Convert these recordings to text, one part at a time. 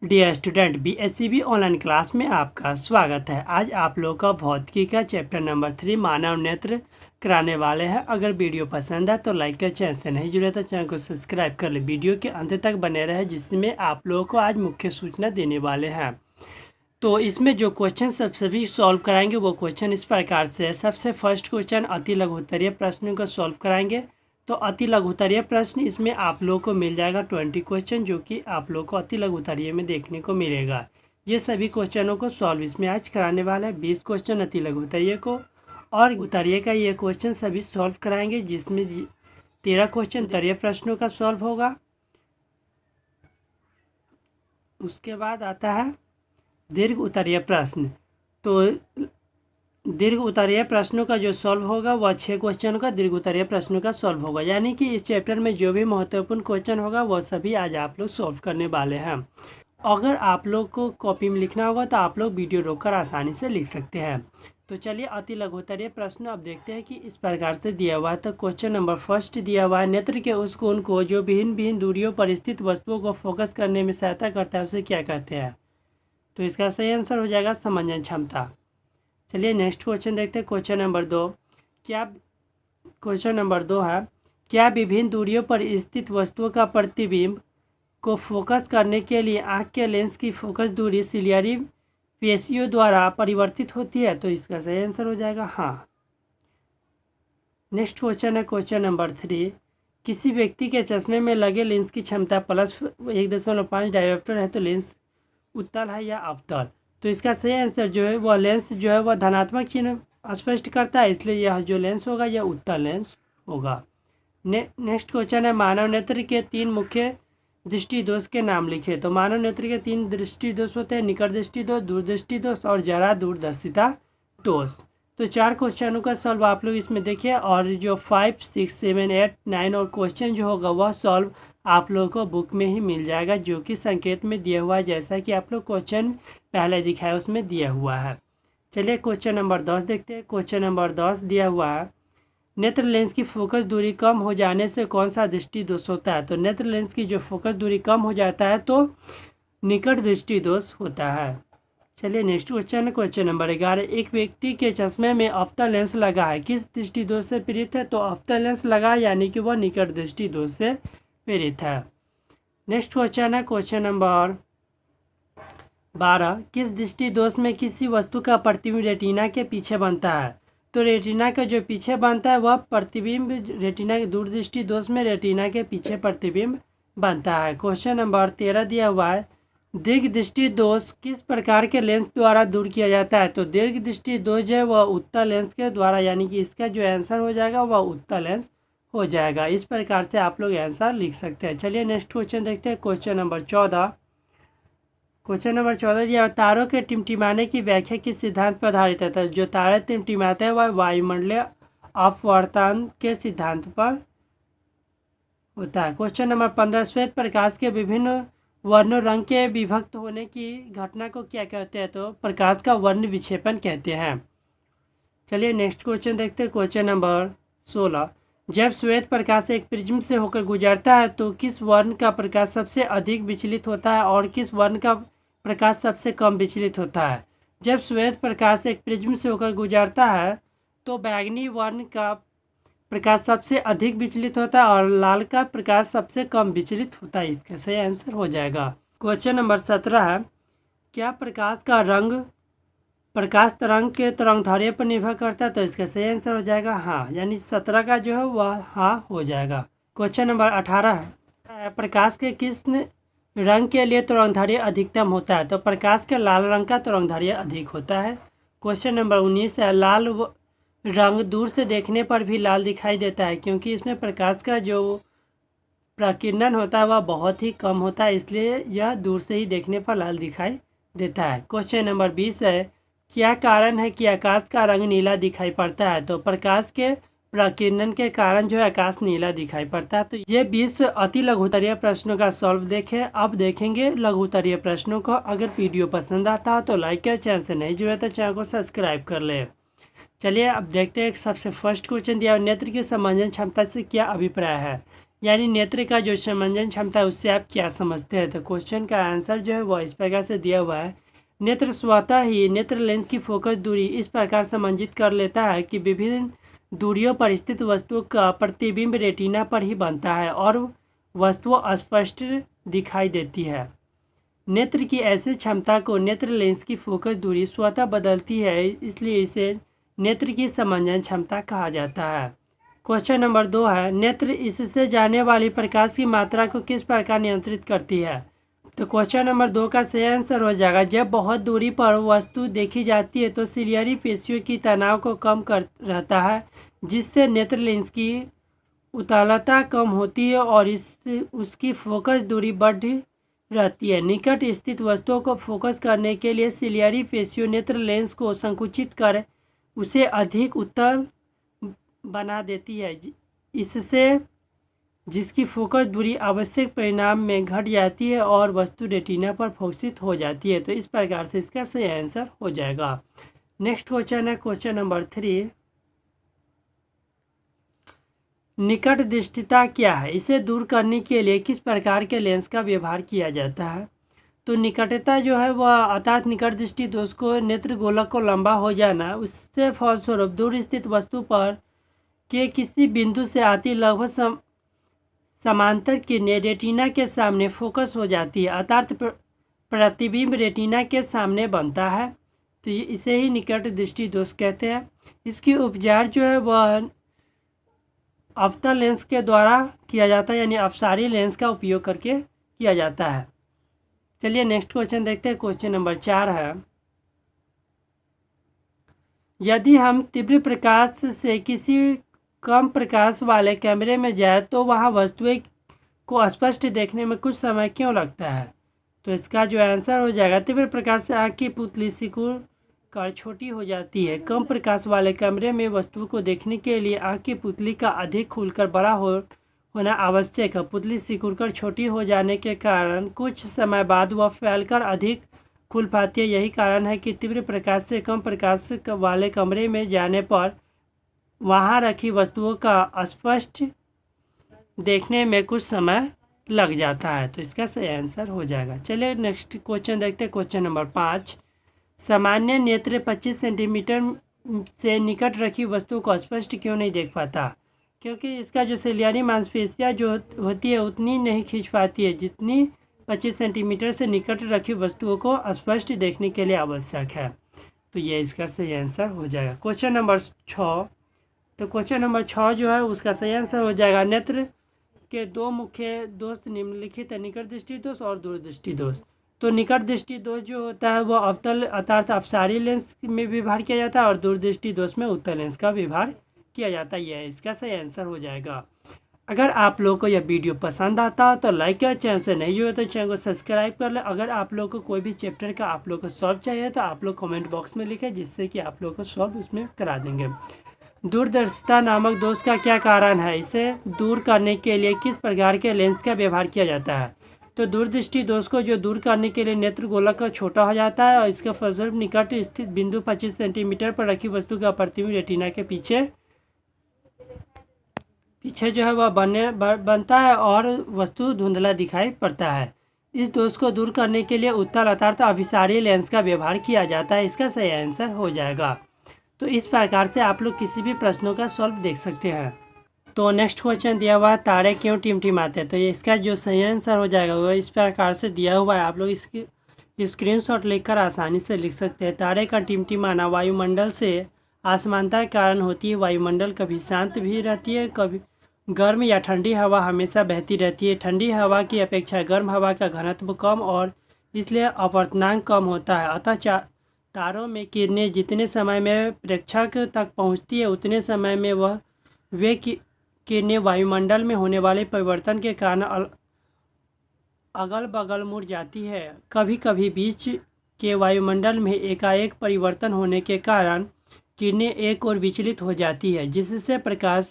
Dear student, BSCB online class में आपका स्वागत है। आज आप लोग का भौतिकी का चैप्टर नंबर 3 मानव नेत्र कराने वाले हैं। अगर वीडियो पसंद है तो लाइक कर, चैनल से नहीं जुड़े तो चैनल को सब्सक्राइब कर ले। वीडियो के अंत तक बने रहे जिसमें आप लोगों को आज मुख्य सूचना देने वाले हैं। तो इसमें जो क्वेश्चन सब सभी सॉल्व कराएंगे वो क्वेश्चन इस प्रकार से है। सबसे फर्स्ट क्वेश्चन अति लघुत्तरीय प्रश्नों को सॉल्व कराएंगे। तो अति लघुत्तरीय प्रश्न इसमें आप लोगों को मिल जाएगा 20 क्वेश्चन, जो कि आप लोग को अति लघुत्तरीय में देखने को मिलेगा। ये सभी क्वेश्चनों को सॉल्व इसमें आज कराने वाला है। 20 क्वेश्चन अति लघुत्तरीय को और उत्तरीय का ये क्वेश्चन सभी सॉल्व कराएंगे, जिसमें 13 क्वेश्चन उत्तरीय प्रश्नों का सॉल्व होगा। उसके बाद आता है दीर्घ उत्तरीय प्रश्न। तो दीर्घ उत्तरीय प्रश्नों का जो सॉल्व होगा वह 6 क्वेश्चन का दीर्घ उत्तरीय प्रश्नों का सॉल्व होगा। यानी कि इस चैप्टर में जो भी महत्वपूर्ण क्वेश्चन होगा वह सभी आज आप लोग सॉल्व करने वाले हैं। अगर आप लोग को कॉपी में लिखना होगा तो आप लोग वीडियो रोककर आसानी से लिख सकते हैं। तो चलिए अति लघुत्तरीय प्रश्न अब देखते हैं कि इस प्रकार से दिया हुआ है। तो क्वेश्चन नंबर फर्स्ट दिया हुआ है, नेत्र के उस कोण को जो भिन्न भिन्न दूरियों पर स्थित वस्तुओं को फोकस करने में सहायता करता है उसे क्या कहते हैं। तो इसका सही आंसर हो जाएगा समंजन क्षमता। चलिए नेक्स्ट क्वेश्चन देखते हैं। क्वेश्चन नंबर 2 है, क्या विभिन्न दूरियों पर स्थित वस्तुओं का प्रतिबिंब को फोकस करने के लिए आँख के लेंस की फोकस दूरी सिलियरी पेशियों द्वारा परिवर्तित होती है। तो इसका सही आंसर हो जाएगा हाँ। नेक्स्ट क्वेश्चन है क्वेश्चन नंबर 3, किसी व्यक्ति के चश्मे में लगे लेंस की क्षमता +1.5 डायोप्टर है तो लेंस उत्तल है या अवतल। तो इसका सही आंसर जो है वह लेंस जो है वह धनात्मक चिन्ह स्पष्ट करता है, इसलिए यह जो लेंस होगा यह उत्तल लेंस होगा। नेक्स्ट क्वेश्चन है, मानव नेत्र के 3 मुख्य दृष्टि दोष के नाम लिखे। तो मानव नेत्र के 3 दृष्टि दोष होते हैं, निकट दृष्टि दोष, दूरदृष्टि दोष और जरा दूरदर्शिता दोष। तो 4 क्वेश्चनों का सॉल्व आप लोग इसमें देखिए, और जो 5, 6, 7, 8, 9 और क्वेश्चन जो होगा वह सॉल्व आप लोगों को बुक में ही मिल जाएगा, जो कि संकेत में दिया हुआ है, जैसा कि आप लोग क्वेश्चन पहले दिखाया उसमें दिया हुआ है। चलिए क्वेश्चन नंबर 10 देखते हैं। क्वेश्चन नंबर 10 दिया हुआ है, नेत्र लेंस की फोकस दूरी कम हो जाने से कौन सा दृष्टि दोष होता है। तो नेत्र लेंस की जो फोकस दूरी कम हो जाता है तो निकट दृष्टि दोष होता है। चलिए नेक्स्ट क्वेश्चन है क्वेश्चन नंबर 11, एक व्यक्ति के चश्मे में अवतल लेंस लगा है, किस दृष्टि दोष से पीड़ित है। तो अवतल लेंस लगा यानी कि वह निकट दृष्टि दोष से पीड़ित है। नेक्स्ट क्वेश्चन है क्वेश्चन नंबर 12, किस दृष्टि दोष में किसी वस्तु का प्रतिबिंब रेटिना के पीछे बनता है। तो रेटिना का जो पीछे बनता है वह प्रतिबिंब रेटिना के दूरदृष्टि दोष में रेटिना के पीछे प्रतिबिंब बनता है। क्वेश्चन नंबर 13 दिया हुआ है, दीर्घ दृष्टि दोष किस प्रकार के लेंस द्वारा दूर किया जाता है। तो दीर्घ दृष्टि दोष जो है वह उत्तल लेंस के द्वारा, यानी कि इसका जो आंसर हो जाएगा वह उत्तल लेंस हो जाएगा। इस प्रकार से आप लोग आंसर लिख सकते हैं। चलिए नेक्स्ट क्वेश्चन देखते हैं। क्वेश्चन नंबर 14 दिया, तारों के टिमटिमाने की व्याख्या किस सिद्धांत पर आधारित है। जो तारे टिमटिमाते हैं वह वायुमंडलीय अपवर्तन के सिद्धांत पर होता है। क्वेश्चन नंबर 15, श्वेत प्रकाश के विभिन्न वर्णों रंग के विभक्त होने की घटना को क्या कहते हैं। तो प्रकाश का वर्ण विक्षेपण कहते हैं। चलिए नेक्स्ट क्वेश्चन देखते हैं। क्वेश्चन नंबर 16, जब श्वेत प्रकाश एक प्रिज्म से होकर गुजरता है तो किस वर्ण का प्रकाश सबसे अधिक विचलित होता है और किस वर्ण का प्रकाश सबसे कम विचलित होता है। जब श्वेत प्रकाश एक प्रिज्म से होकर गुजरता है तो बैंगनी वर्ण का प्रकाश सबसे अधिक विचलित होता है और लाल का प्रकाश सबसे कम विचलित होता है। इसका सही आंसर हो जाएगा। क्वेश्चन नंबर 17 है, क्या प्रकाश का रंग प्रकाश तरंग के तरंगदैर्घ्य पर निर्भर करता है। तो इसका सही आंसर हो जाएगा हाँ, यानी 17 का जो है वह हाँ हो जाएगा। क्वेश्चन नंबर 18 है, प्रकाश के किस रंग के लिए तरंगदैर्घ्य अधिकतम होता है। तो प्रकाश के लाल रंग का तरंगदैर्घ्य अधिक होता है। क्वेश्चन नंबर 19 है, लाल रंग दूर से देखने पर भी लाल दिखाई देता है क्योंकि इसमें प्रकाश का जो प्रकीर्णन होता है वह बहुत ही कम होता है, इसलिए यह दूर से ही देखने पर लाल दिखाई देता है। क्वेश्चन नंबर 20 है, क्या कारण है कि आकाश का रंग नीला दिखाई पड़ता है। तो प्रकाश के प्रकीर्णन के कारण जो है आकाश नीला दिखाई पड़ता है। तो ये 20 अति लघुत्तरीय प्रश्नों का सॉल्व देखें। अब देखेंगे लघुत्तरीय प्रश्नों को। अगर वीडियो पसंद आता हो तो लाइक करें, चैनल से नहीं जुड़े तो चैनल को सब्सक्राइब कर ले। चलिए अब देखते हैं। सबसे फर्स्ट क्वेश्चन दिया, नेत्र की समंजन क्षमता से क्या अभिप्राय है। यानी नेत्र का जो समंजन क्षमता है उससे आप क्या समझते हैं। तो क्वेश्चन का आंसर जो है वो इस प्रकार से दिया हुआ है। नेत्र स्वतः ही नेत्र लेंस की फोकस दूरी इस प्रकार समंजित कर लेता है कि विभिन्न दूरियों पर स्थित वस्तुओं का प्रतिबिंब रेटिना पर ही बनता है और वस्तुएं स्पष्ट दिखाई देती है। नेत्र की ऐसी क्षमता को नेत्र लेंस की फोकस दूरी स्वतः बदलती है, इसलिए इसे नेत्र की समंजन क्षमता कहा जाता है। क्वेश्चन नंबर 2 है, नेत्र इससे जाने वाली प्रकाश की मात्रा को किस प्रकार नियंत्रित करती है। तो क्वेश्चन नंबर 2 का सही आंसर हो जाएगा, जब बहुत दूरी पर वस्तु देखी जाती है तो सिलियरी पेशियों की तनाव को कम कर रहता है, जिससे नेत्र लेंस की उतालता कम होती है और इससे उसकी फोकस दूरी बढ़ रहती है। निकट स्थित वस्तुओं को फोकस करने के लिए सिलियरी पेशियों नेत्र लेंस को संकुचित कर उसे अधिक उत्तल बना देती है, इससे जिसकी फोकस दूरी आवश्यक परिणाम में घट जाती है और वस्तु रेटिना पर फोकसित हो जाती है। तो इस प्रकार से इसका सही आंसर हो जाएगा। नेक्स्ट क्वेश्चन है क्वेश्चन नंबर 3, निकट दृष्टिता क्या है, इसे दूर करने के लिए किस प्रकार के लेंस का व्यवहार किया जाता है। तो निकटता जो है वह अर्थात निकट दृष्टि दोष को नेत्र गोलक को लंबा हो जाना, उससे फलस्वरूप दूर स्थित वस्तु पर के किसी बिंदु से आती लगभग समांतर किरणें रेटिना के सामने फोकस हो जाती है, अर्थात प्रतिबिंब रेटिना के सामने बनता है। तो इसे ही निकट दृष्टि दोष कहते हैं। इसकी उपचार जो है वह अवतल लेंस के द्वारा किया जाता है, यानी अपसारी लेंस का उपयोग करके किया जाता है। चलिए नेक्स्ट क्वेश्चन देखते हैं। क्वेश्चन नंबर 4 है, यदि हम तीव्र प्रकाश से किसी कम प्रकाश वाले कमरे में जाए तो वहां वस्तुएं को स्पष्ट देखने में कुछ समय क्यों लगता है। तो इसका जो आंसर हो जाएगा, तीव्र प्रकाश से आँख की पुतली सिकुड़ कर छोटी हो जाती है। कम प्रकाश वाले कमरे में वस्तु को देखने के लिए आँख की पुतली का अधिक खुलकर बड़ा होना आवश्यक है। पुतली सिकुड़कर छोटी हो जाने के कारण कुछ समय बाद वह फैलकर अधिक खुल पाती है। यही कारण है कि तीव्र प्रकाश से कम प्रकाश वाले कमरे में जाने पर वहां रखी वस्तुओं का स्पष्ट देखने में कुछ समय लग जाता है। तो इसका सही आंसर हो जाएगा। चलिए नेक्स्ट क्वेश्चन देखते हैं। क्वेश्चन नंबर 5, सामान्य नेत्र 25 सेंटीमीटर से निकट रखी वस्तु को स्पष्ट क्यों नहीं देख पाता। क्योंकि इसका जो सिलियरी मांसपेशियाँ जो होती है उतनी नहीं खींच पाती है जितनी 25 सेंटीमीटर से निकट रखी वस्तुओं को स्पष्ट देखने के लिए आवश्यक है। तो ये इसका सही आंसर हो जाएगा। क्वेश्चन नंबर 6, तो क्वेश्चन नंबर 6 जो है उसका सही आंसर हो जाएगा, नेत्र के दो मुख्य दोष निम्नलिखित है, निकट दृष्टि दोष और दूरदृष्टि दोष। तो निकट दृष्टि दोष जो होता है वह अवतल अर्थात अपसारी लेंस में व्यवहार किया जाता है और दूरदृष्टि दोष में उत्तल लेंस का व्यवहार किया जाता है। यह इसका सही आंसर हो जाएगा। अगर आप लोग को यह वीडियो पसंद आता हो तो लाइक करें, चैनल से नहीं जुड़े तो चैनल को सब्सक्राइब कर लें। अगर आप लोग को कोई भी चैप्टर का आप लोग को सॉल्व चाहिए तो आप लोग कमेंट बॉक्स में लिखें, जिससे कि आप लोग को सॉल्व उसमें करा देंगे। दूरदर्शिता नामक दोष का क्या कारण है, इसे दूर करने के लिए किस प्रकार के लेंस का व्यवहार किया जाता है। तो दूरदृष्टि दोष को जो दूर करने के लिए नेत्र गोलक का छोटा हो जाता है और इसका फलस्वरूप निकट स्थित बिंदु 25 सेंटीमीटर पर रखी वस्तु का प्रतिबिंब रेटिना के पीछे जो है वह बनता है और वस्तु धुंधला दिखाई पड़ता है। इस दोष को दूर करने के लिए उत्तल अर्थात अभिसारी लेंस का व्यवहार किया जाता है। इसका सही आंसर हो जाएगा। तो इस प्रकार से आप लोग किसी भी प्रश्नों का सॉल्व देख सकते हैं। तो नेक्स्ट क्वेश्चन दिया हुआ है, तारे क्यों टिमटिमाते हैं। तो ये इसका जो सही आंसर हो जाएगा वो इस प्रकार से दिया हुआ है। आप लोग इसकी स्क्रीनशॉट लेकर आसानी से लिख सकते हैं। तारे का टिमटिमाना वायुमंडल से असमानता के कारण होती है। वायुमंडल कभी शांत भी रहती है, कभी गर्म या ठंडी हवा हमेशा बहती रहती है। ठंडी हवा की अपेक्षा गर्म हवा का घनत्व कम और इसलिए अपवर्तनांक कम होता है। अतः तारों में किरणें जितने समय में प्रेक्षक तक पहुंचती है उतने समय में वे किरणें वायुमंडल में होने वाले परिवर्तन के कारण अगल बगल मुड़ जाती है। कभी कभी बीच के वायुमंडल में एकाएक परिवर्तन होने के कारण किरणें एक ओर विचलित हो जाती है, जिससे प्रकाश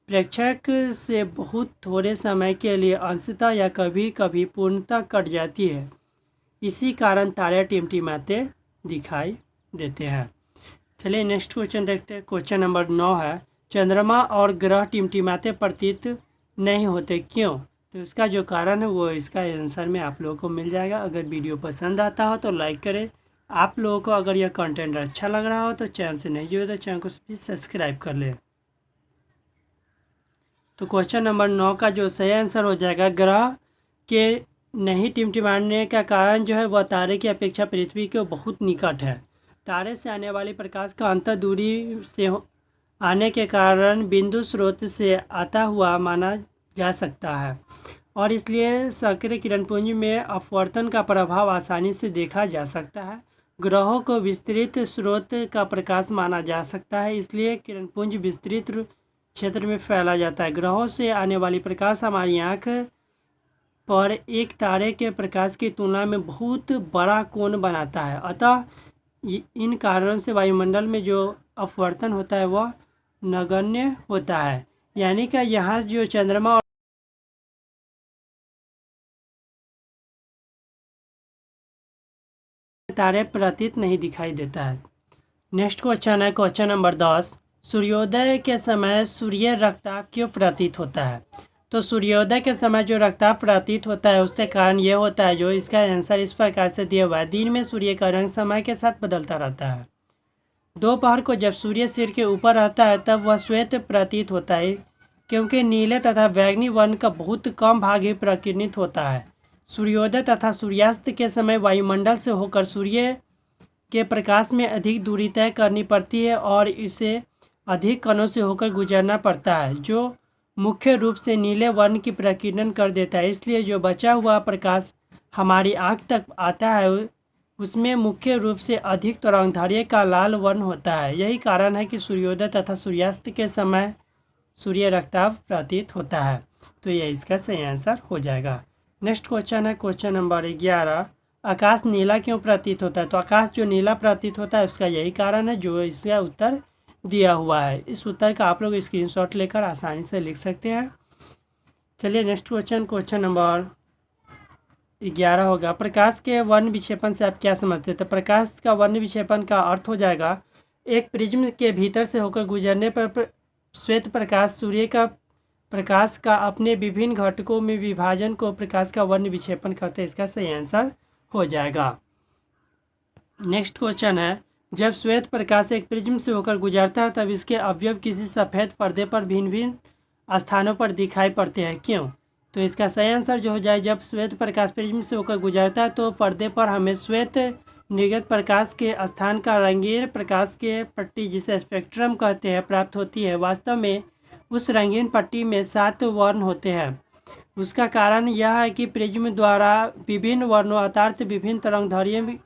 प्रेक्षक से बहुत थोड़े समय के लिए अंशतः या कभी कभी पूर्णतः कट जाती है। इसी कारण तारे टिमटिमाते दिखाई देते हैं। चलिए नेक्स्ट क्वेश्चन देखते हैं। क्वेश्चन नंबर 9 है, चंद्रमा और ग्रह टिमटिमाते प्रतीत नहीं होते, क्यों? तो इसका जो कारण है वो इसका आंसर में आप लोगों को मिल जाएगा। अगर वीडियो पसंद आता हो तो लाइक करें। आप लोगों को अगर यह कंटेंट अच्छा लग रहा हो तो चैनल से नहीं जुड़े तो चैनल को भी सब्सक्राइब कर लें। तो क्वेश्चन नंबर 9 का जो सही आंसर हो जाएगा, ग्रह के नहीं टिमटिमाने का कारण जो है वह तारे की अपेक्षा पृथ्वी के बहुत निकट है। तारे से आने वाली प्रकाश का अंतर दूरी से आने के कारण बिंदु स्रोत से आता हुआ माना जा सकता है और इसलिए सक्रिय किरणपुंज में अपवर्तन का प्रभाव आसानी से देखा जा सकता है। ग्रहों को विस्तृत स्रोत का प्रकाश माना जा सकता है, इसलिए किरणपुंज विस्तृत क्षेत्र में फैला जाता है। ग्रहों से आने वाली प्रकाश हमारी आँख पर एक तारे के प्रकाश की तुलना में बहुत बड़ा कोण बनाता है, अतः इन कारणों से वायुमंडल में जो अपवर्तन होता है वह नगण्य होता है। यानी कि यहाँ जो चंद्रमा और तारे प्रतीत नहीं दिखाई देता है। नेक्स्ट क्वेश्चन है क्वेश्चन नंबर 10, सूर्योदय के समय सूर्य रक्तताप क्यों प्रतीत होता है? तो सूर्योदय के समय जो रक्तताप प्रतीत होता है उससे कारण ये होता है, जो इसका आंसर इस प्रकार से दिया हुआ है। दिन में सूर्य का रंग समय के साथ बदलता रहता है। दोपहर को जब सूर्य सिर के ऊपर रहता है तब वह श्वेत प्रतीत होता है, क्योंकि नीले तथा बैंगनी वर्ण का बहुत कम भाग ही प्रकीर्णित होता है। सूर्योदय तथा सूर्यास्त के समय वायुमंडल से होकर सूर्य के प्रकाश में अधिक दूरी तय करनी पड़ती है और इसे अधिक कणों से होकर गुजरना पड़ता है, जो मुख्य रूप से नीले वर्ण की प्रकीर्णन कर देता है। इसलिए जो बचा हुआ प्रकाश हमारी आँख तक आता है उसमें मुख्य रूप से अधिक तरंगदैर्घ्य का लाल वर्ण होता है। यही कारण है कि सूर्योदय तथा सूर्यास्त के समय सूर्य रक्तताप प्रतीत होता है। तो यह इसका सही आंसर हो जाएगा। नेक्स्ट क्वेश्चन है क्वेश्चन नंबर 11, आकाश नीला क्यों प्रतीत होता है? तो आकाश जो नीला प्रतीत होता है उसका यही कारण है जो इसका उत्तर दिया हुआ है। इस उत्तर का आप लोग स्क्रीनशॉट लेकर आसानी से लिख सकते हैं। चलिए नेक्स्ट क्वेश्चन, क्वेश्चन नंबर 11 होगा, प्रकाश के वर्ण विक्षेपण से आप क्या समझते हैं? तो प्रकाश का वर्ण विक्षेपण का अर्थ हो जाएगा एक प्रिज्म के भीतर से होकर गुजरने पर श्वेत प्रकाश सूर्य का प्रकाश का अपने विभिन्न घटकों में विभाजन को प्रकाश का वर्ण विक्षेपण कहते हैं। इसका सही आंसर हो जाएगा। नेक्स्ट क्वेश्चन है, जब श्वेत प्रकाश एक प्रिज्म से होकर गुजरता है तब इसके अवयव किसी सफ़ेद पर्दे पर भिन्न भिन्न स्थानों पर दिखाई पड़ते हैं, क्यों? तो इसका सही आंसर जो हो जाए, जब श्वेत प्रकाश प्रिज्म से होकर गुजरता है तो पर्दे पर हमें श्वेत निर्गत प्रकाश के स्थान का रंगीन प्रकाश के पट्टी, जिसे स्पेक्ट्रम कहते हैं, प्राप्त होती है। वास्तव में उस रंगीन पट्टी में 7 वर्ण होते हैं। उसका कारण यह है कि प्रिज्म द्वारा विभिन्न वर्णों अर्थात विभिन्न तरंगदैर्घ्य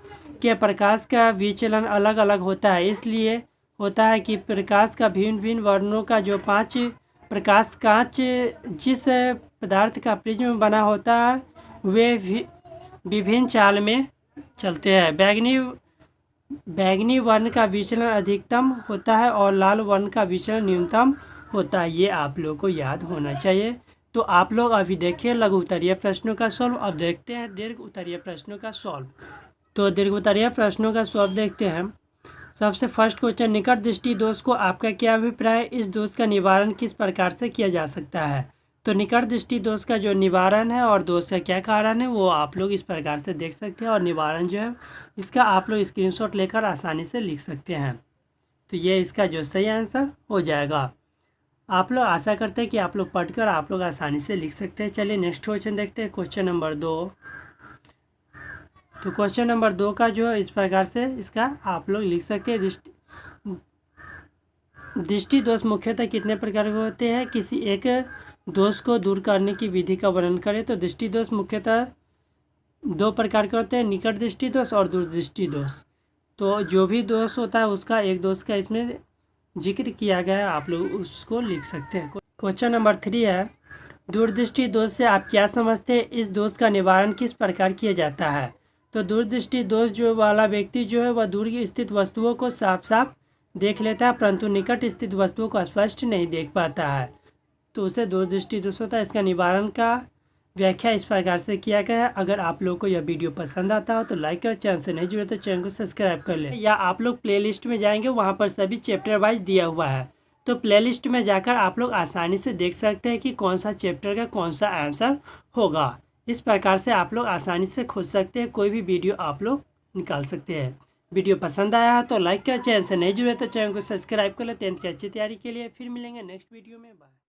के प्रकाश का विचलन अलग अलग होता है। इसलिए होता है कि प्रकाश का भिन्न भिन्न वर्णों का जो 5 प्रकाश कांच जिस पदार्थ का प्रिज्म बना होता है वे विभिन्न चाल में चलते हैं। बैंगनी वर्ण का विचलन अधिकतम होता है और लाल वर्ण का विचलन न्यूनतम होता है। ये आप लोग को याद होना चाहिए। तो आप लोग अभी देखिए लघु उत्तरीय प्रश्नों का सॉल्व। अब देखते हैं दीर्घ उत्तरीय प्रश्नों का सॉल्व। तो दीर्घ उत्तरीय प्रश्नों का सॉल्व देखते हैं। सबसे फर्स्ट क्वेश्चन, निकट दृष्टि दोष को आपका क्या अभिप्राय है? इस दोष का निवारण किस प्रकार से किया जा सकता है? तो निकट दृष्टि दोष का जो निवारण है और दोष का क्या कारण है वो आप लोग इस प्रकार से देख सकते हैं, और निवारण जो है इसका आप लोग स्क्रीनशॉट लेकर आसानी से लिख सकते हैं। तो ये इसका जो सही आंसर हो जाएगा। आप लोग आशा करते हैं कि आप लोग पढ़कर आप लोग आसानी से लिख सकते हैं। चलिए नेक्स्ट क्वेश्चन देखते हैं, क्वेश्चन नंबर 2। तो क्वेश्चन नंबर 2 का जो है इस प्रकार से इसका आप लोग लिख सकते हैं। दृष्टि दोष मुख्यतः कितने प्रकार के होते हैं? किसी एक दोष को दूर करने की विधि का वर्णन करें। तो दृष्टि दोष मुख्यतः 2 प्रकार के होते हैं, निकट दृष्टि दोष और दूरदृष्टि दोष। तो जो भी दोष होता है उसका एक दोष का इसमें जिक्र किया गया है, आप लोग उसको लिख सकते हैं। क्वेश्चन नंबर 3 है, दूरदृष्टि दोष से आप क्या समझते हैं? इस दोष का निवारण किस प्रकार किया जाता है? तो दूरदृष्टि दोष जो वाला व्यक्ति जो है वह दूर स्थित वस्तुओं को साफ साफ देख लेता है, परंतु निकट स्थित वस्तुओं को स्पष्ट नहीं देख पाता है, तो उसे दूरदृष्टि दोष होता है। इसका निवारण का व्याख्या इस प्रकार से किया गया है। अगर आप लोग को यह वीडियो पसंद आता हो तो लाइक कर, चैनल से नहीं जुड़े तो चैनल को सब्सक्राइब कर लें, या आप लोग प्लेलिस्ट में जाएंगे वहाँ पर सभी चैप्टर वाइज दिया हुआ है। तो प्लेलिस्ट में जाकर आप लोग आसानी से देख सकते हैं कि कौन सा चैप्टर का कौन सा आंसर होगा। इस प्रकार से आप लोग आसानी से खोज सकते हैं, कोई भी वीडियो आप लोग निकाल सकते हैं। वीडियो पसंद आया है तो लाइक कर, चैनल से नहीं जुड़े तो चैनल को सब्सक्राइब कर ले। 10th की अच्छी तैयारी के लिए फिर मिलेंगे नेक्स्ट वीडियो में। बाय।